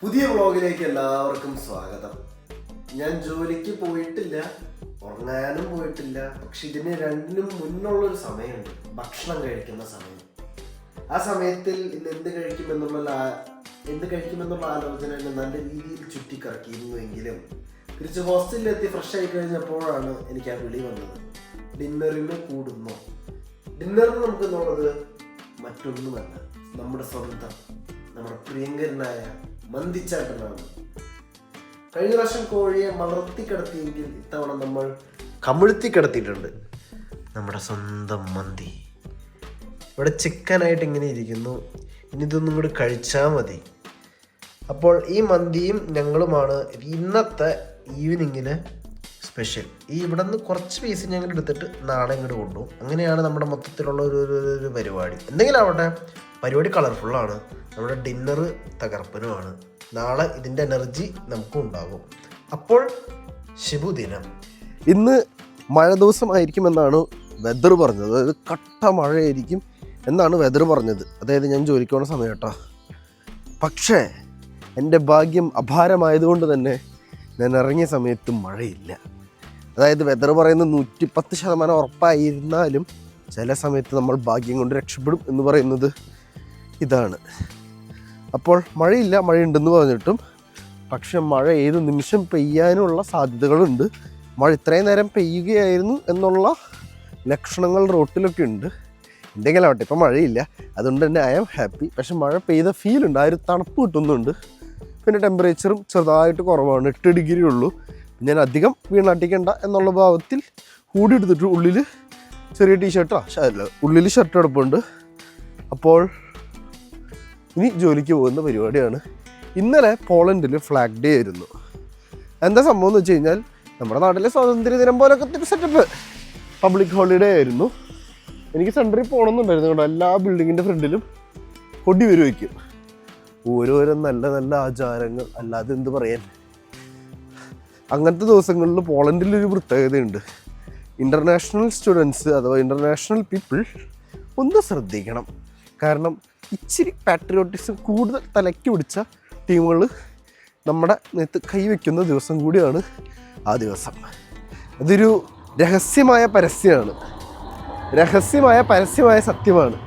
പുതിയ വ്ളോഗിലേക്ക് എല്ലാവർക്കും സ്വാഗതം. ഞാൻ ജോലിക്ക് പോയിട്ടില്ല, ഉറങ്ങാനും പോയിട്ടില്ല. പക്ഷെ ഇതിന് രണ്ടിനും മുന്നുള്ളൊരു സമയമുണ്ട്, ഭക്ഷണം കഴിക്കുന്ന സമയം. ആ സമയത്തിൽ ഇന്ന് എന്ത് കഴിക്കുമെന്നുള്ള ആലോചന എന്നെ നല്ല രീതിയിൽ ചുറ്റിക്കറക്കിയിരുന്നുവെങ്കിലും തിരിച്ച് ഹോസ്റ്റലിലെത്തി ഫ്രഷ് ആയി കഴിഞ്ഞപ്പോഴാണ് എനിക്ക് ആ വിളി വന്നത്. ഡിന്നറിന് കൂടുന്നു. ഡിന്നറിന് നമുക്ക് എന്നുള്ളത് മറ്റൊന്നുമല്ല, നമ്മുടെ സ്വന്തം, നമ്മുടെ പ്രിയങ്കരനായ മന്തിച്ചാട്ടനാണ്. കഴിഞ്ഞ പ്രാവശ്യം കോഴിയെ മലർത്തി കിടത്തിയെങ്കിൽ ഇത്തവണ നമ്മൾ കമിഴ്ത്തി കിടത്തിയിട്ടുണ്ട്. നമ്മുടെ സ്വന്തം മന്തി ഇവിടെ ചിക്കനായിട്ട് ഇങ്ങനെ ഇരിക്കുന്നു. ഇനി ഇതൊന്നും കൂടി കഴിച്ചാൽ മതി. അപ്പോൾ ഈ മന്തിയും ഞങ്ങളുമാണ് ഇന്നത്തെ ഈവനിങ്ങിന് സ്പെഷ്യൽ. ഇവിടെ നിന്ന് കുറച്ച് പീസ് ഞങ്ങൾ എടുത്തിട്ട് നാളെ ഇങ്ങോട്ട് കൊണ്ടുപോകും. അങ്ങനെയാണ് നമ്മുടെ മൊത്തത്തിലുള്ള ഒരു പരിപാടി. എന്തെങ്കിലും ആവട്ടെ, പരിപാടി കളർഫുള്ളാണ്. നമ്മുടെ ഡിന്നറ് തകർപ്പനുമാണ്. നാളെ ഇതിൻ്റെ എനർജി നമുക്കും ഉണ്ടാകും. അപ്പോൾ ശുഭദിനം. ഇന്ന് മഴ ദിവസമായിരിക്കുമെന്നാണ് വെതർ പറഞ്ഞത്. അതായത് കട്ട മഴയായിരിക്കും എന്നാണ് വെതർ പറഞ്ഞത്. അതായത് ഞാൻ ജോലിക്ക് പോകുന്ന സമയം കേട്ടോ. പക്ഷേ എൻ്റെ ഭാഗ്യം അപാരമായതുകൊണ്ട് തന്നെ ഞാൻ ഇറങ്ങിയ സമയത്ത് മഴയില്ല. അതായത് വെതർ പറയുന്നത് 110% ഉറപ്പായിരുന്നാലും ചില സമയത്ത് നമ്മൾ ഭാഗ്യം കൊണ്ട് രക്ഷപ്പെടും എന്ന് പറയുന്നത് ഇതാണ്. അപ്പോൾ മഴയില്ല, മഴയുണ്ടെന്ന് പറഞ്ഞിട്ടും പക്ഷെ മഴ ഏത് നിമിഷം പെയ്യാനുള്ള സാധ്യതകളുണ്ട്. മഴ ഇത്രയും നേരം പെയ്യുകയായിരുന്നു എന്നുള്ള ലക്ഷണങ്ങൾ റോട്ടിലൊക്കെ ഉണ്ട്. എന്തെങ്കിലും ആവട്ടെ, ഇപ്പം മഴയില്ല, അതുകൊണ്ട് തന്നെ ഐ ആം ഹാപ്പി. പക്ഷെ മഴ പെയ്ത ഫീലുണ്ട്, ആ ഒരു തണുപ്പ് കിട്ടുന്നുണ്ട്. പിന്നെ ടെമ്പറേച്ചറും ചെറുതായിട്ട് കുറവാണ്, 8 ഡിഗ്രി ഉള്ളൂ. ഞാൻ അധികം വീണാട്ടിക്കണ്ട എന്നുള്ള ഭാവത്തിൽ ഹൂഡി എടുത്തിട്ട് ഉള്ളിൽ ചെറിയ ടീഷർട്ടാണ്, ഉള്ളിൽ ഷർട്ട് എടുപ്പുണ്ട്. അപ്പോൾ ഇനി ജോലിക്ക് പോകുന്ന പരിപാടിയാണ്. ഇന്നലെ പോളണ്ടിൽ ഫ്ലാഗ് ഡേ ആയിരുന്നു. എന്താ സംഭവം എന്ന് വെച്ച് കഴിഞ്ഞാൽ നമ്മുടെ നാട്ടിലെ സ്വാതന്ത്ര്യ ദിനം പോലൊക്കെ സെറ്റപ്പ് പബ്ലിക് ഹോളിഡേ ആയിരുന്നു. എനിക്ക് സെൻറ്ററിൽ പോകണമെന്നുണ്ടായിരുന്നു കേട്ടോ. എല്ലാ ബിൽഡിങ്ങിൻ്റെ ഫ്രണ്ടിലും കൊടി വയ്ക്കും. ഓരോരോ നല്ല നല്ല ആചാരങ്ങൾ, അല്ലാതെ എന്ത് പറയാൻ. അങ്ങനത്തെ ദിവസങ്ങളിൽ പോളണ്ടിലൊരു പ്രത്യേകതയുണ്ട്. ഇൻ്റർനാഷണൽ സ്റ്റുഡൻസ് അഥവാ ഇൻ്റർനാഷണൽ പീപ്പിൾ ഒന്ന് ശ്രദ്ധിക്കണം. കാരണം ഇച്ചിരി പാട്രിയോട്ടിസം കൂടുതൽ തലയ്ക്ക് പിടിച്ച ടീമുകൾ നമ്മുടെ നേരത്ത് കൈവയ്ക്കുന്ന ദിവസം കൂടിയാണ് ആ ദിവസം. അതൊരു രഹസ്യമായ പരസ്യമായ സത്യമാണ്.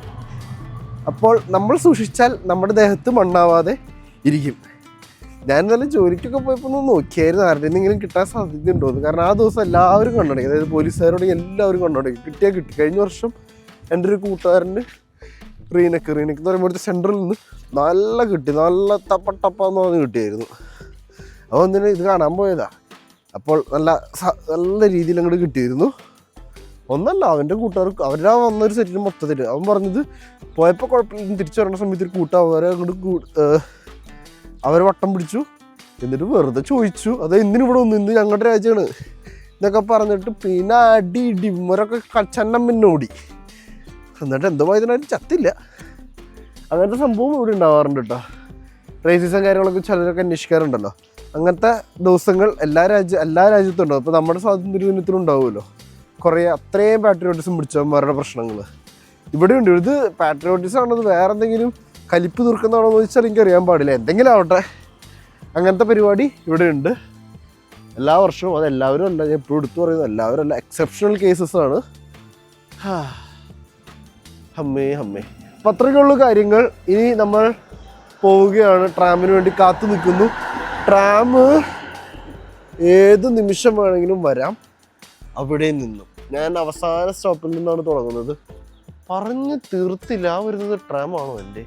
അപ്പോൾ നമ്മൾ സൂക്ഷിച്ചാൽ നമ്മുടെ ദേഹത്ത് മണ്ണാവാതെ ഇരിക്കും. ഞാൻ ഇന്നലെ ജോലിക്കൊക്കെ പോയപ്പോൾ ഒന്ന് നോക്കിയായിരുന്നു ആരുടെയെങ്കിലും കിട്ടാൻ സാധ്യതയുണ്ടോയെന്ന്. കാരണം ആ ദിവസം എല്ലാവരും കണ്ടുടങ്ങി. അതായത് പോലീസുകാരോട് എല്ലാവരും കണ്ടുടങ്ങി. കിട്ടി. കഴിഞ്ഞ വർഷം എൻ്റെ ഒരു കൂട്ടുകാരന് റീനക്ക് എന്ന് പറയുമ്പോഴത്തെ സെൻറ്ററിൽ നിന്ന് നല്ല ടപ്പാന്ന് പറഞ്ഞ് കിട്ടിയായിരുന്നു. അപ്പോൾ എന്തിനാ ഇത് കാണാൻ പോയതാ. അപ്പോൾ നല്ല രീതിയിൽ അങ്ങോട്ട് കിട്ടിയിരുന്നു. ഒന്നല്ല, അവൻ്റെ കൂട്ടുകാർക്ക് അവരാ വന്നൊരു സെറ്റിന് മൊത്തത്തിൽ അവൻ പറഞ്ഞത് പോയപ്പോൾ കുഴപ്പമില്ല, തിരിച്ചു വരേണ്ട സമയത്ത് ഒരു കൂട്ടം അവരെ വട്ടം പിടിച്ചു. എന്നിട്ട് വെറുതെ ചോദിച്ചു, അത് എന്തിനിവിടെ വന്നു, ഇന്ന് ഞങ്ങളുടെ രാജ്യമാണ് എന്നൊക്കെ പറഞ്ഞിട്ട് പിന്നെ അടി ഡിമ്മരൊക്കെ ചെന്നം പിന്നെ ഓടി. എന്നിട്ട് എന്തോ ഇതിനായിട്ട് ചത്തില്ല. അങ്ങനത്തെ സംഭവം ഇവിടെ ഉണ്ടാവാറുണ്ട് കേട്ടോ. റേസിസം കാര്യങ്ങളൊക്കെ ചിലരൊക്കെ അന്വേഷിക്കാറുണ്ടല്ലോ. അങ്ങനത്തെ ദിവസങ്ങൾ എല്ലാ രാജ്യത്തും ഉണ്ടാവും. ഇപ്പോൾ നമ്മുടെ സ്വാതന്ത്ര്യ ദിനത്തിലും ഉണ്ടാവുമല്ലോ കുറേ അത്രയും പാട്രിയോട്ടിസം പിടിച്ചവന്മാരുടെ പ്രശ്നങ്ങൾ ഇവിടെയുണ്ട്. ഇത് പാട്രിയോട്ടിസം ആണത് വേറെ എന്തെങ്കിലും കലിപ്പ് തീർക്കുന്നതാണോ എന്ന് ചോദിച്ചാൽ എനിക്കറിയാൻ പാടില്ല. എന്തെങ്കിലും ആവട്ടെ, അങ്ങനത്തെ പരിപാടി ഇവിടെ ഉണ്ട് എല്ലാ വർഷവും. അത് എല്ലാവരും അല്ല, ഞാൻ എപ്പോഴും എടുത്തു പറയുന്നത് എല്ലാവരും അല്ല, എക്സെപ്ഷണൽ കേസസ് ആണ്. അമ്മേ അപ്പം അത്രയ്ക്കുള്ള കാര്യങ്ങൾ. ഇനി നമ്മൾ പോവുകയാണ്, ട്രാമിന് വേണ്ടി കാത്തു നിൽക്കുന്നു. ട്രാം ഏത് നിമിഷം വേണമെങ്കിലും വരാം. അവിടെ നിന്നും ഞാൻ അവസാന സ്റ്റോപ്പിൽ നിന്നാണ് തുടങ്ങുന്നത്. പറഞ്ഞ് തീർത്തില്ല. വരുന്നത് ട്രാമാണോ എൻ്റെ?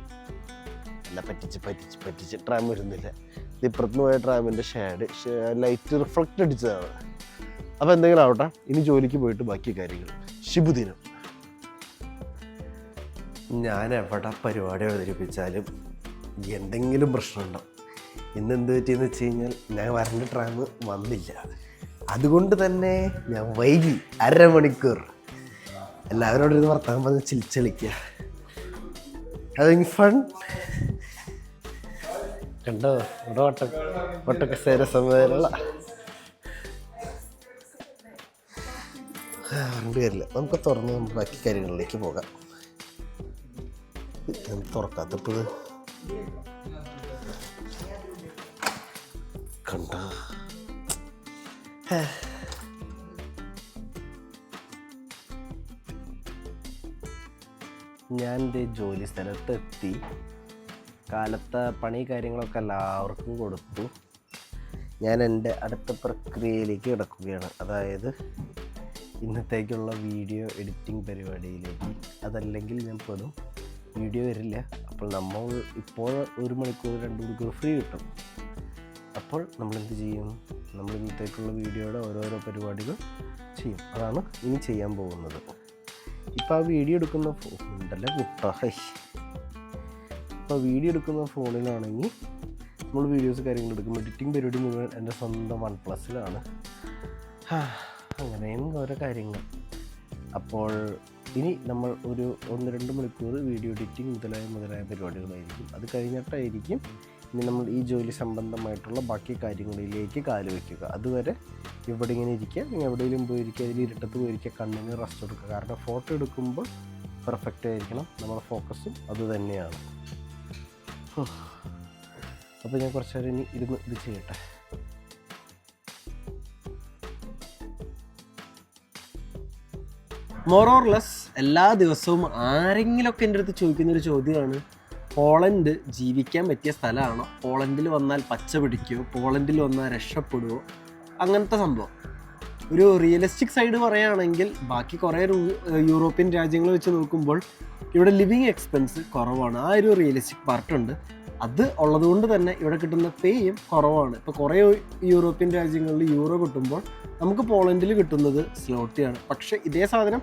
അല്ല, പറ്റിച്ച് ട്രാം വരുന്നില്ല. ഇപ്പുറത്തുനിന്ന് പോയ ട്രാമിൻ്റെ ലൈറ്റ് റിഫ്ലക്റ്റ് അടിച്ചതാണ്. അപ്പോൾ എന്തെങ്കിലും ആവട്ടെ, ഇനി ജോലിക്ക് പോയിട്ട് ബാക്കി കാര്യങ്ങൾ. ശുഭദിനം. ഞാൻ എവിടെ പരിപാടി അവതരിപ്പിച്ചാലും എന്തെങ്കിലും പ്രശ്നമുണ്ടാവും. ഇന്ന് എന്ത് പറ്റിയെന്ന് വെച്ച് കഴിഞ്ഞാൽ ഞാൻ വരേണ്ട ട്രാം വന്നില്ല. അതുകൊണ്ട് തന്നെ ഞാൻ വൈകി അരമണിക്കൂർ. എല്ലാവരോടും ഇരുന്ന് വർത്തമാനം പറഞ്ഞ് ചിരിച്ചളിക്കുക. Having fun. കണ്ടോ ഇവിടെ ഒട്ടക്കസേര സമയമുള്ള വരില്ല. നമുക്ക് തുറന്ന് ബാക്കി കാര്യങ്ങളിലേക്ക് പോകാം. തുറക്കാത്തപ്പോൾ കണ്ട. ഞാൻ എൻ്റെ ജോലി സ്ഥലത്തെത്തി. കാലത്തെ പണി കാര്യങ്ങളൊക്കെ എല്ലാവർക്കും കൊടുത്തു. ഞാൻ എൻ്റെ അടുത്ത പ്രക്രിയയിലേക്ക് കിടക്കുകയാണ്. അതായത് ഇന്നത്തേക്കുള്ള വീഡിയോ എഡിറ്റിംഗ് പരിപാടിയിലേക്ക്. അതല്ലെങ്കിൽ ഞാൻ പെടും, വീഡിയോ വരില്ല. അപ്പോൾ നമ്മൾ ഇപ്പോൾ 1 മണിക്കൂർ 2 മണിക്കൂർ ഫ്രീ കിട്ടും. അപ്പോൾ നമ്മളെന്ത് ചെയ്യും? നമ്മൾ ഇന്നത്തേക്കുള്ള വീഡിയോയുടെ ഓരോരോ പരിപാടികൾ ചെയ്യും. അതാണ് ഇനി ചെയ്യാൻ പോകുന്നത്. ഇപ്പോൾ ആ വീഡിയോ എടുക്കുന്ന ഫോണുണ്ടല്ലേ ഇപ്പോൾ വീഡിയോ എടുക്കുന്ന ഫോണിലാണെങ്കിൽ നമ്മൾ വീഡിയോസ് കാര്യങ്ങൾ എടുക്കും. എഡിറ്റിംഗ് പരിപാടി മുഴുവൻ എൻ്റെ സ്വന്തം OnePlusലാണ്. അങ്ങനെയും ഓരോ കാര്യങ്ങൾ. അപ്പോൾ ഇനി നമ്മൾ ഒരു 1-2 മണിക്കൂർ വീഡിയോ എഡിറ്റിംഗ് മുതലായ പരിപാടികളായിരിക്കും. അത് കഴിഞ്ഞിട്ടായിരിക്കും ഇനി നമ്മൾ ഈ ജോലി സംബന്ധമായിട്ടുള്ള ബാക്കി കാര്യങ്ങളിലേക്ക് കാല് വയ്ക്കുക. അതുവരെ ഇവിടെ ഇങ്ങനെ ഇരിക്കുക. നിങ്ങൾ എവിടെയെങ്കിലും പോയിരിക്കുക, അതിൽ ഇരുട്ടത്ത് പോയിരിക്കുക, കണ്ണിന് റെസ്റ്റ് എടുക്കുക. കാരണം ഫോട്ടോ എടുക്കുമ്പോൾ പെർഫെക്റ്റ് ആയിരിക്കണം. നമ്മുടെ ഫോക്കസും അത് തന്നെയാണ്. അപ്പോൾ ഞാൻ കുറച്ച് നേരം ഇനി ഇരുന്ന് ഇത് ചെയ്യട്ടെ. മോർ ഓർ ലെസ് എല്ലാ ദിവസവും ആരെങ്കിലുമൊക്കെ എൻ്റെ അടുത്ത് ചോദിക്കുന്നൊരു ചോദ്യമാണ്, പോളണ്ട് ജീവിക്കാൻ പറ്റിയ സ്ഥലമാണോ? പോളണ്ടിൽ വന്നാൽ പച്ച പിടിക്കുമോ? പോളണ്ടിൽ വന്നാൽ രക്ഷപ്പെടുമോ? അങ്ങനത്തെ സംഭവം. ഒരു റിയലിസ്റ്റിക് സൈഡ് പറയുകയാണെങ്കിൽ ബാക്കി കുറേ യൂറോപ്യൻ രാജ്യങ്ങൾ വെച്ച് നോക്കുമ്പോൾ ഇവിടെ ലിവിങ് എക്സ്പെൻസ് കുറവാണ്. ആ ഒരു റിയലിസ്റ്റിക് പാർട്ടുണ്ട്. അത് ഉള്ളതുകൊണ്ട് തന്നെ ഇവിടെ കിട്ടുന്ന പേയും കുറവാണ്. ഇപ്പോൾ കുറേ യൂറോപ്യൻ രാജ്യങ്ങളിൽ യൂറോ കിട്ടുമ്പോൾ നമുക്ക് പോളണ്ടിൽ കിട്ടുന്നത് സ്ലോട്ടിയാണ്. പക്ഷേ ഇതേ സാധനം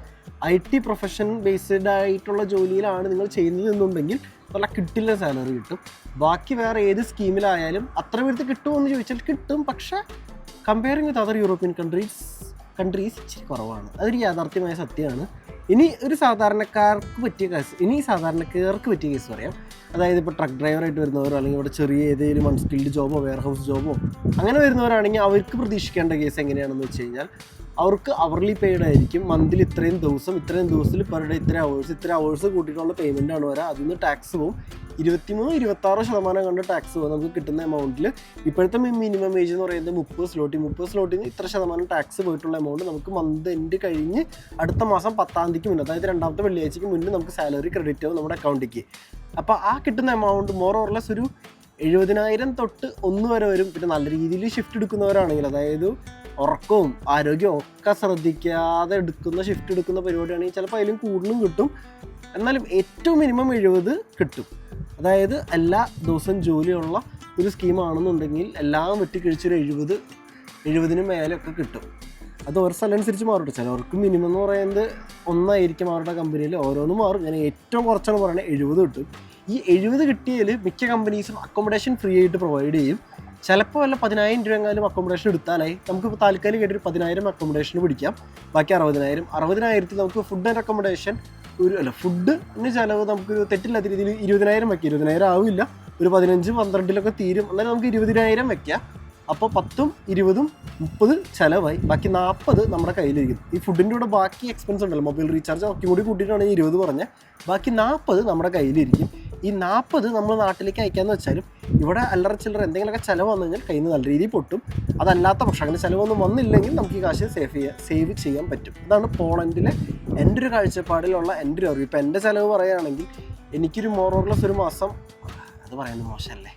IT പ്രൊഫഷൻ ബേസ്ഡ് ആയിട്ടുള്ള ജോലിയിലാണ് നിങ്ങൾ ചെയ്യുന്നത് എന്നുണ്ടെങ്കിൽ നല്ല കിട്ടില്ല സാലറി കിട്ടും. ബാക്കി വേറെ ഏത് സ്കീമിലായാലും അത്ര പേർക്ക് കിട്ടുമോ എന്ന് ചോദിച്ചാൽ കിട്ടും. പക്ഷേ comparing with other European countries ഇച്ചിരി കുറവാണ്. അതൊരു യാഥാർത്ഥ്യമായ സത്യമാണ്. ഇനി സാധാരണക്കാർക്ക് പറ്റിയ കേസ് പറയാം. അതായത് ഇപ്പോൾ ട്രക്ക് ഡ്രൈവറായിട്ട് വരുന്നവരോ അല്ലെങ്കിൽ ഇവിടെ ചെറിയ ഏതെങ്കിലും അൺസ്കിൽഡ് ജോബോ വെയർഹൗസ് ജോബോ അങ്ങനെ വരുന്നവരാണെങ്കിൽ അവർക്ക് പ്രതീക്ഷിക്കേണ്ട കേസ് എങ്ങനെയാണെന്ന് വെച്ച് കഴിഞ്ഞാൽ അവർക്ക് അവർലി പെയ്ഡ് ആയിരിക്കും. മന്തിൽ ഇത്രയും ദിവസത്തിൽ പെർ ഡേ ഇത്ര അവേഴ്സ് കൂട്ടിയിട്ടുള്ള പേയ്മെൻ്റ് ആണ് വരാം. അതിൽ നിന്ന് ടാക്സ് പോവും. 23-26% കണ്ട് ടാക്സ് പോകും. നമുക്ക് കിട്ടുന്ന എമൗണ്ടിൽ ഇപ്പോഴത്തെ മിനിമം വേജ് എന്ന് പറയുന്നത് 30 സ്ലോട്ടിന് ഇത്ര ശതമാനം ടാക്സ് പോയിട്ടുള്ള എമൗണ്ട് നമുക്ക് മന്ത് എൻഡ് കഴിഞ്ഞ് അടുത്ത മാസം 10-ാം തീയതിക്ക് മുന്നേ, അതായത് 2ാമത്തെ വെള്ളിയാഴ്ചയ്ക്ക് മുന്നേ നമുക്ക് സാലറി ക്രെഡിറ്റ് ആവും നമ്മുടെ അക്കൗണ്ടിലേക്ക്. അപ്പോൾ ആ കിട്ടുന്ന എമൗണ്ട് മോർ ഓർ ലെസ് ഒരു 70,000 തൊട്ട് 1 വരെ വരും. പിന്നെ നല്ല രീതിയിൽ ഷിഫ്റ്റ് എടുക്കുന്നവരാണെങ്കിൽ, അതായത് ഉറക്കവും ആരോഗ്യവും ഒക്കെ ശ്രദ്ധിക്കാതെ ഷിഫ്റ്റ് എടുക്കുന്ന പരിപാടിയാണെങ്കിൽ ചിലപ്പോൾ അതിലും കൂടുതലും കിട്ടും. എന്നാലും ഏറ്റവും മിനിമം 70 കിട്ടും. അതായത് എല്ലാ ദിവസവും ജോലിയുള്ള ഒരു സ്കീമാണെന്നുണ്ടെങ്കിൽ എല്ലാം വെട്ടിക്കഴിച്ചൊരു 70-ന് മേലെയൊക്കെ കിട്ടും. അത് ഓരോ സ്ഥലം അനുസരിച്ച് മാറും. ചിലവർക്ക് മിനിമം എന്ന് പറയുന്നത് 1 ആയിരിക്കും അവരുടെ കമ്പനിയിൽ. ഓരോന്നും മാറും. ഞാൻ ഏറ്റവും കുറച്ചാണ് പറയുന്നത് 70 കിട്ടും. ഈ 70 കിട്ടിയാൽ മിക്ക കമ്പനീസും അക്കോമഡേഷൻ ഫ്രീ ആയിട്ട് പ്രൊവൈഡ് ചെയ്യും. ചിലപ്പോൾ വല്ല 10,000 രൂപ എങ്ങാനും അക്കോമഡേഷൻ എടുത്താലായി നമുക്കിപ്പോൾ താൽക്കാലികമായിട്ടൊരു 10,000 അക്കോമഡേഷന് പിടിക്കാം. ബാക്കി 60,000 നമുക്ക് ഫുഡ് ആൻഡ് അക്കോമഡേഷൻ ഫുഡിന് ചിലവ് നമുക്കൊരു തെറ്റില്ലാത്ത രീതിയിൽ 20,000 വയ്ക്കാം. 20,000 ആവില്ല, ഒരു 15-12 തീരും. എന്നാലും നമുക്ക് 20,000 വയ്ക്കാം. അപ്പോൾ 10, 20, 30 ചിലവായി. ബാക്കി 40 നമ്മുടെ കയ്യിലിരിക്കും. ഈ ഫുഡിൻ്റെ കൂടെ ബാക്കി എക്സ്പെൻസ് ഉണ്ടല്ലോ, മൊബൈൽ റീചാർജ് ഒക്കെ കൂടി കൂട്ടിയിട്ടാണ് 20 പറഞ്ഞത്. ബാക്കി 40 നമ്മുടെ കയ്യിലിരിക്കും. ഈ 40 നമ്മൾ നാട്ടിലേക്ക് അയക്കാമെന്ന് വെച്ചാലും ഇവിടെ അല്ലറ ചില്ലറ എന്തെങ്കിലുമൊക്കെ ചിലവ് വന്നു കഴിഞ്ഞാൽ കയ്യിൽ നിന്ന് നല്ല രീതിയിൽ പൊട്ടും. അതല്ലാത്ത പക്ഷേ അങ്ങനെ ചിലവൊന്നും വന്നില്ലെങ്കിൽ നമുക്ക് ഈ കാശ് സേവ് ചെയ്യാൻ പറ്റും. ഇതാണ് പോളണ്ടിലെ എൻ്റെ ഒരു കാഴ്ചപ്പാടിലുള്ള എൻ്റെ ഒരു അറിവ്. ഇപ്പോൾ എൻ്റെ ചിലവ് പറയുകയാണെങ്കിൽ എനിക്കൊരു മോർ ഓർ ലെസ് ഒരു മാസം, അത് പറയുന്നത് മോശമല്ലേ,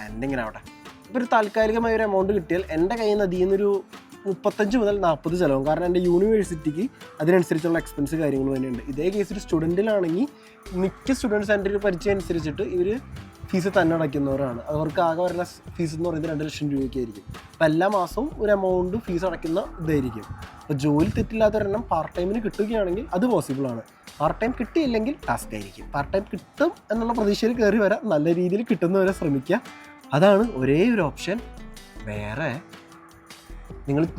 എന്തെങ്കിലും അവിടെ ഇപ്പോൾ ഒരു താൽക്കാലികമായ ഒരു എമൗണ്ട് കിട്ടിയാൽ എൻ്റെ കയ്യിൽ നിന്ന് അതിൽ നിന്നൊരു 35 മുതൽ 40 ചിലവും. കാരണം എൻ്റെ യൂണിവേഴ്സിറ്റിക്ക് അതിനനുസരിച്ചുള്ള എക്സ്പെൻസ് കാര്യങ്ങൾ തന്നെയുണ്ട്. ഇതേ കേസിൽ സ്റ്റുഡൻറ്റിലാണെങ്കിൽ മിക്ക സ്റ്റുഡൻറ്റ്സ് എൻ്റെ ഒരു പരിചയം അനുസരിച്ചിട്ട് ഇവർ ഫീസ് തന്നെ അടയ്ക്കുന്നവരാണ്. അവർക്ക് ആകെ വരുന്ന ഫീസ് എന്ന് പറയുന്നത് 2 ലക്ഷം രൂപയ്ക്ക് ആയിരിക്കും. അപ്പോൾ എല്ലാ മാസവും ഒരു എമൗണ്ട് ഫീസ് അടയ്ക്കുന്ന ഇതായിരിക്കും. അപ്പോൾ ജോലി തെറ്റില്ലാത്തൊരെണ്ണം പാർട്ട് ടൈമിന് കിട്ടുകയാണെങ്കിൽ അത് പോസിബിളാണ്. പാർട്ട് ടൈം കിട്ടിയില്ലെങ്കിൽ ടാസ്ക് ആയിരിക്കും. പാർട്ട് ടൈം കിട്ടും എന്നുള്ള പ്രതീക്ഷയിൽ കയറി വരാം. നല്ല രീതിയിൽ കിട്ടുന്നവരെ ശ്രമിക്കുക. അതാണ് ഒരേ ഒരു ഓപ്ഷൻ. വേറെ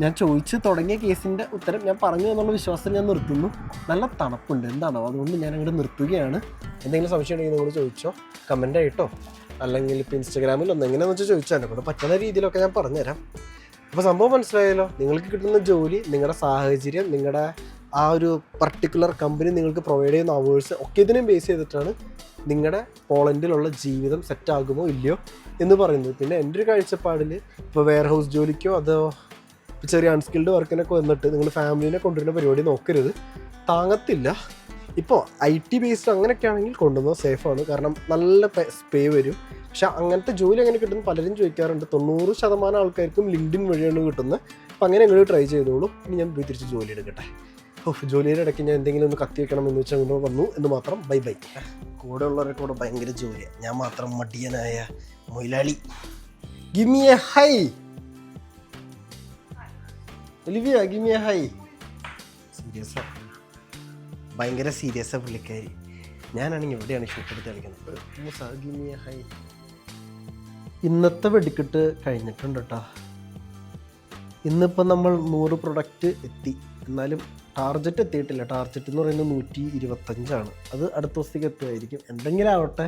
ഞാൻ ചോദിച്ച് തുടങ്ങിയ കേസിൻ്റെ ഉത്തരം ഞാൻ പറഞ്ഞു എന്നുള്ള വിശ്വാസത്തിൽ ഞാൻ നിർത്തുന്നു. നല്ല തണുപ്പുണ്ട് എന്താണോ, അതുകൊണ്ട് ഞാൻ അങ്ങോട്ട് നിർത്തുകയാണ്. എന്തെങ്കിലും സംശയം ഉണ്ടെങ്കിൽ നിങ്ങൾ ചോദിച്ചോ, കമൻ്റ് ആയിട്ടോ അല്ലെങ്കിൽ ഇപ്പോൾ ഇൻസ്റ്റാഗ്രാമിൽ എങ്ങനെയാണെന്ന് വെച്ചാൽ ചോദിച്ചാൽ എന്നെ കൊണ്ട് പറ്റുന്ന രീതിയിലൊക്കെ ഞാൻ പറഞ്ഞുതരാം. അപ്പോൾ സംഭവം മനസ്സിലായല്ലോ. നിങ്ങൾക്ക് കിട്ടുന്ന ജോലി, നിങ്ങളുടെ സാഹചര്യം, നിങ്ങളുടെ ആ ഒരു പർട്ടിക്കുലർ കമ്പനി നിങ്ങൾക്ക് പ്രൊവൈഡ് ചെയ്യുന്ന അവേഴ്സ് ഒക്കെ ഇതിനെ ബേസ് ചെയ്തിട്ടാണ് നിങ്ങളുടെ പോളണ്ടിലുള്ള ജീവിതം സെറ്റാകുമോ ഇല്ലയോ എന്ന് പറയുന്നത്. പിന്നെ എൻ്റെ ഒരു കാഴ്ചപ്പാടിൽ ഇപ്പോൾ വെയർ ഹൗസ് ജോലിക്കോ അതോ ചെറിയ അൺസ്കിൽഡ് വർക്കിനൊക്കെ വന്നിട്ട് നിങ്ങൾ ഫാമിലിനെ കൊണ്ടുവരുന്ന പരിപാടി നോക്കരുത്, താങ്ങത്തില്ല. ഇപ്പോൾ IT ബേസ്ഡ് അങ്ങനെയൊക്കെ ആണെങ്കിൽ കൊണ്ടുവന്നത് സേഫാണ്, കാരണം നല്ല പേ വരും. പക്ഷെ അങ്ങനത്തെ ജോലി അങ്ങനെ കിട്ടുന്ന പലരും ചോദിക്കാറുണ്ട്. 90% ആൾക്കാർക്കും ലിങ്ക്ഡിൻ വഴിയാണ് കിട്ടുന്നത്. അപ്പം അങ്ങനെ നിങ്ങൾ ട്രൈ ചെയ്തോളൂ. ഇനി ഞാൻ പോയി തിരിച്ച് ജോലി എടുക്കട്ടെ. ജോലിയുടെ ഇടയ്ക്ക് ഞാൻ എന്തെങ്കിലും ഒന്ന് കത്തി വെക്കണം എന്ന് വെച്ചാൽ അങ്ങനെ വന്നു എന്ന് മാത്രം. Bye bye. കൂടെ ഉള്ളവരൊക്കെ കൂടെ ഭയങ്കര ജോലിയാണ്, ഞാൻ മാത്രം മടിയനായ മൊയിലാളി. Give me a high Olivia, give me a high. സീരിയസാ, ഭയങ്കര സീരിയസാണ് പുള്ളിക്കാരി. ഞാനാണെങ്കിൽ എവിടെയാണ് ഷൂട്ട് എടുത്ത് കളിക്കുന്നത്. Give me a high. ഇന്നത്തെ വെടിക്കെട്ട് കഴിഞ്ഞിട്ടുണ്ട് കേട്ടോ. ഇന്നിപ്പോൾ നമ്മൾ 100 പ്രൊഡക്റ്റ് എത്തി, എന്നാലും ടാർജറ്റ് എത്തിയിട്ടില്ല. ടാർജറ്റ് എന്ന് പറയുന്നത് 125ആണ്. അത് അടുത്ത ദിവസത്തേക്ക് എത്തുമായിരിക്കും. എന്തെങ്കിലും ആവട്ടെ,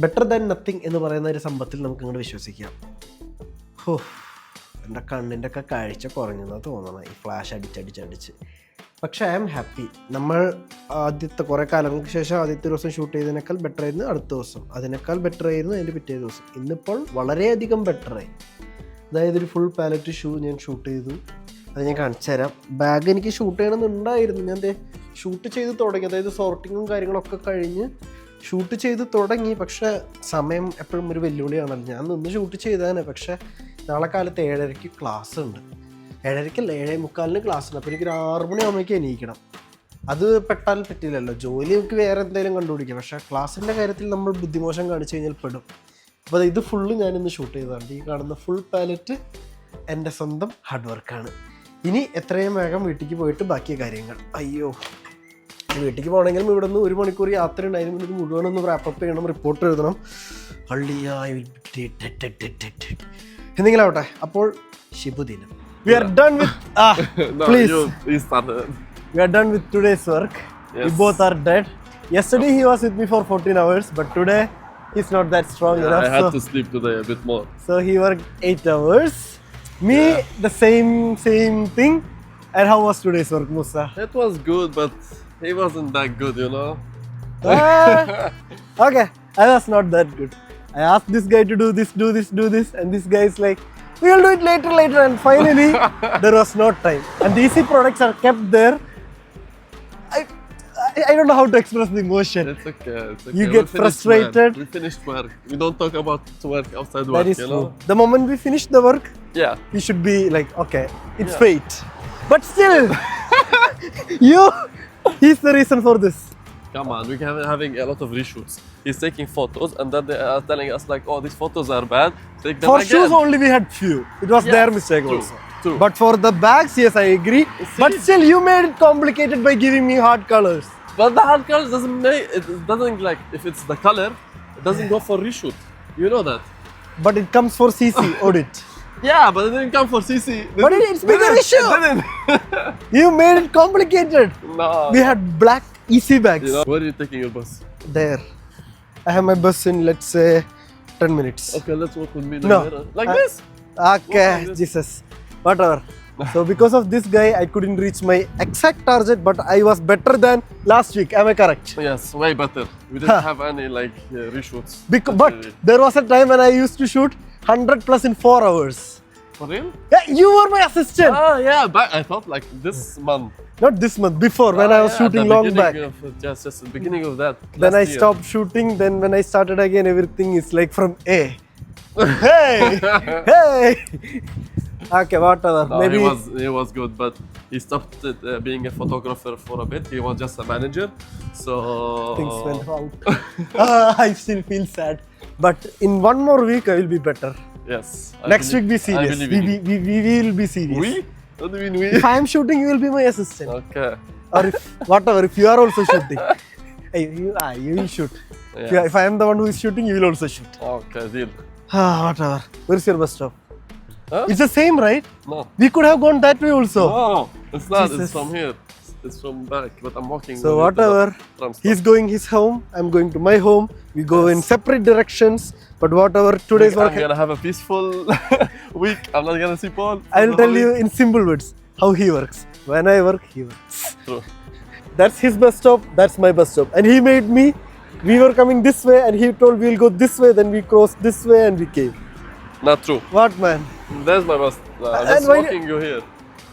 ബെറ്റർ ദാൻ നത്തിങ് എന്ന് പറയുന്ന ഒരു സംഭവത്തിൽ നമുക്ക് ഇങ്ങോട്ട് വിശ്വസിക്കാം. എൻ്റെ കണ്ണിൻ്റെ ഒക്കെ കാഴ്ച കുറഞ്ഞെന്നാണ് തോന്നണം ഈ ഫ്ലാഷ് അടിച്ചടിച്ചടിച്ച്. പക്ഷേ ഐ ആം ഹാപ്പി. നമ്മൾ ആദ്യത്തെ കുറേ കാലങ്ങൾക്ക് ശേഷം ആദ്യത്തെ ദിവസം ഷൂട്ട് ചെയ്തതിനേക്കാൾ ബെറ്റർ ആയിരുന്നു അടുത്ത ദിവസം, അതിനേക്കാൾ ബെറ്റർ ആയിരുന്നു അതിൻ്റെ പിറ്റേ ദിവസം. ഇന്നിപ്പോൾ വളരെയധികം ബെറ്ററായി. അതായത് ഒരു ഫുൾ പാലറ്റ് ഷൂ ഞാൻ ഷൂട്ട് ചെയ്തു, അത് ഞാൻ കാണിച്ചു തരാം. ബാഗ് എനിക്ക് ഷൂട്ട് ചെയ്യണമെന്നുണ്ടായിരുന്നു, ഞാൻ ഷൂട്ട് ചെയ്ത് തുടങ്ങി. അതായത് സോർട്ടിങ്ങും കാര്യങ്ങളൊക്കെ കഴിഞ്ഞ് ഷൂട്ട് ചെയ്ത് തുടങ്ങി. പക്ഷേ സമയം എപ്പോഴും ഒരു വെല്ലുവിളിയാണല്ലോ. ഞാൻ നിന്ന് ഷൂട്ട് ചെയ്തതാണ്. പക്ഷേ നാളെ കാലത്ത് 7:30 ക്ലാസ് ഉണ്ട്. 7:30 7:45 ക്ലാസ് ഉണ്ട്. അപ്പോൾ എനിക്കൊരു 6 മണിയാകുമ്പോഴേക്കും എണീക്കണം. അത് പെട്ടാൽ പറ്റില്ലല്ലോ. ജോലി നമുക്ക് വേറെ എന്തെങ്കിലും കണ്ടുപിടിക്കാം. പക്ഷേ ക്ലാസ്സിൻ്റെ കാര്യത്തിൽ നമ്മൾ ബുദ്ധിമോശം കാണിച്ചു കഴിഞ്ഞാൽ പെടും. അപ്പോൾ ഇത് ഫുള്ള് ഞാനിന്ന് ഷൂട്ട് ചെയ്തതാണ്. ഈ കാണുന്ന ഫുൾ പാലറ്റ് എൻ്റെ സ്വന്തം ഹാർഡ് വർക്കാണ്. ഇനി എത്രയും വേഗം വീട്ടിലേക്ക് പോയിട്ട് ബാക്കി കാര്യങ്ങൾ. അയ്യോ, വീട്ടിലേക്ക് പോകണമെങ്കിലും ഇവിടെ നിന്ന് 1 മണിക്കൂർ യാത്ര ഉണ്ടായിരുന്നു. ഇത് മുഴുവനൊന്ന് റാപ്പപ്പ് ചെയ്യണം, റിപ്പോർട്ട് എഴുതണം. എന്തെങ്കിലും ആവട്ടെ. അപ്പോൾ ശുഭദിനം. We are done with please. We are done with today's work. Yes. We both are dead. Yesterday he was with me for 14 hours, but today he's not that strong enough. I had to sleep today a bit more. So he worked 8 hours. Me, the same thing. And how was today's work, Musa? It was good, but he wasn't that good, you know. Okay, I was not that good. I asked this guy to do this, and this guy is like, we will do it later, and finally there was no time. And the easy products are kept there. I don't know how to express the emotion. It's okay. You get frustrated. We finished work. We don't talk about work outside That work, is you true. know. The moment we finish the work, Yeah. we should be like, okay, it's fate. But still, he's the reason for this. Come on, we're having a lot of reshoots. He's taking photos and then they are telling us like, oh, these photos are bad. Take them For again. shoes only we had few. It was their mistake true, also. true. But for the bags, yes, I agree. But still, you made it complicated by giving me hard colors. But the hard colors doesn't like, if it's the color, it doesn't go for reshoot. You know that. But it comes for CC audit. Yeah, but it didn't come for CC. But it's bigger issue. You made it complicated. No. We had black easy bags. You know, where are you taking your bus? There. I have my bus in, let's say, 10 minutes. Okay, let's walk with me. No. Like this? Okay, like this. Jesus. Whatever. So because of this guy, I couldn't reach my exact target, but I was better than last week. Am I correct? Yes, way better. We didn't have any like reshoots. But there was a time when I used to shoot 100 plus in 4 hours. For real? Yeah, you were my assistant. Yeah, but I thought like this month. Not this month, before when I was shooting the long back. Just the beginning of that. Then I last year. stopped shooting. Then when I started again, everything is like from A. Hey, hey. Okay, whatever. No, Maybe he was good, but he stopped being a photographer for a bit. He was just a manager, so things went out. I still feel sad, but in 1 more week I will be better. Yes. Next week be serious. We will be serious. We? What do you mean we? If I am shooting, you will be my assistant. Okay. Or if whatever, if you are also shooting, hey, you will shoot. Yeah. If I am the one who is shooting, you will also shoot. Okay, deal. Whatever. Where's your bus stop? Huh? It's the same, right? No. We could have gone that way also. No, it's not. Jesus. It's from here. It's from back, but I'm walking. So whatever. He's going his home. I'm going to my home. We go in separate directions. But whatever today's work, I'm gonna have a peaceful week. I'm not gonna see Paul. I'll tell you in simple words how he works. When I work, he works. True. That's his bus stop. That's my bus stop. And he made me We were coming this way and he told we'll go this way, then we crossed this way and we came. Not true. What, man? There's my bus. I'm And just why- walking you here.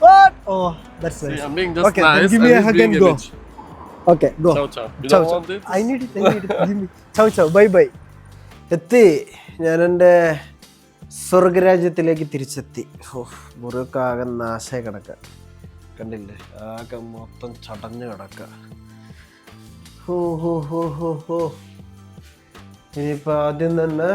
What? Oh, that's See, nice. I'm being just Okay, then nice. give me and a he's hug being and a go. bitch. Okay, go. Ciao, ciao. You Ciao, don't ciao. want it? I need it. Give me. Ciao, ciao. Bye, bye. എത്തി ഞാൻ എൻ്റെ സ്വർഗരാജ്യത്തിലേക്ക് തിരിച്ചെത്തി. മുറിയൊക്കെ ആകെ നാശമായി കിടക്കുക, കണ്ടില്ലേ? ആകെ മൊത്തം ചടഞ്ഞ് കിടക്കുക. ഇനിയിപ്പോൾ ആദ്യം തന്നെ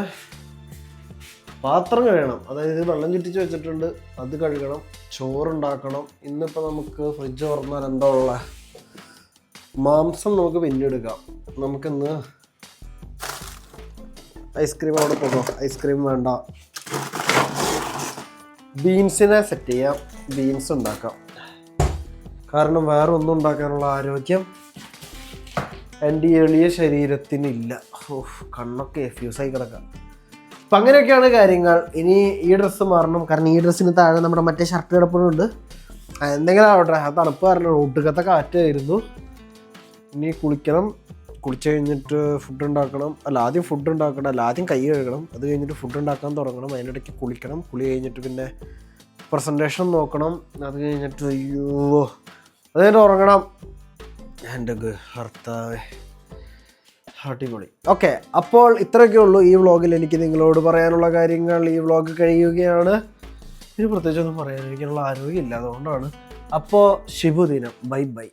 പാത്രം കഴുകണം. അതായത് വെള്ളം ചുറ്റിച്ച് വെച്ചിട്ടുണ്ട്, അത് കഴുകണം. ചോറുണ്ടാക്കണം. ഇന്നിപ്പോൾ നമുക്ക് ഫ്രിഡ്ജ് തുറന്നാൽ എന്താ ഉള്ള മാംസം നമുക്ക് പിന്നെടുക്കാം. നമുക്കിന്ന് ഐസ്ക്രീം അവിടെ പോകും. ഐസ്ക്രീം വേണ്ട, ബീൻസിനെ സെറ്റ് ചെയ്യാം, ബീൻസ് ഉണ്ടാക്കാം. കാരണം വേറെ ഒന്നും ഉണ്ടാക്കാനുള്ള ആരോഗ്യം എൻ്റെ ഈ എളിയ ശരീരത്തിനില്ല. കണ്ണൊക്കെ ഫ്യൂസായി കിടക്കാം. അപ്പം അങ്ങനെയൊക്കെയാണ് കാര്യങ്ങൾ. ഇനി ഈ ഡ്രസ്സ് മാറണം, കാരണം ഈ ഡ്രസ്സിന് താഴെ നമ്മുടെ മറ്റേ ഷർട്ട് കിടപ്പുണ്ട്. എന്തെങ്കിലും ആവട്ടെ, ആ തണുപ്പ് കാരണം ഒട്ടുകത്തെ കാറ്റായിരുന്നു. ഇനി കുളിക്കണം. കുളിച്ച് കഴിഞ്ഞിട്ട് ഫുഡ് ഉണ്ടാക്കണം. ആദ്യം ഫുഡ് ഉണ്ടാക്കണം, ആദ്യം കൈ കഴുകണം. അത് കഴിഞ്ഞിട്ട് ഫുഡ് ഉണ്ടാക്കാൻ തുടങ്ങണം. അതിനിടയ്ക്ക് കുളിക്കണം. കുളി കഴിഞ്ഞിട്ട് പിന്നെ പ്രസൻറ്റേഷൻ നോക്കണം. അത് കഴിഞ്ഞിട്ട് അയ്യോ അത് കഴിഞ്ഞിട്ട് ഉറങ്ങണം. എൻ്റെ ഭർത്താവേ, അടിപൊളി. ഓക്കെ, അപ്പോൾ ഇത്രയൊക്കെ ഉള്ളൂ ഈ വ്ളോഗിൽ എനിക്ക് നിങ്ങളോട് പറയാനുള്ള കാര്യങ്ങൾ. ഈ വ്ളോഗ് കഴിയുകയാണ്. ഇനി പ്രത്യേകിച്ചൊന്നും പറയാൻ എനിക്കുള്ള ആരോഗ്യമില്ല, അതുകൊണ്ടാണ്. അപ്പോൾ ശുഭദിനം. Bye bye.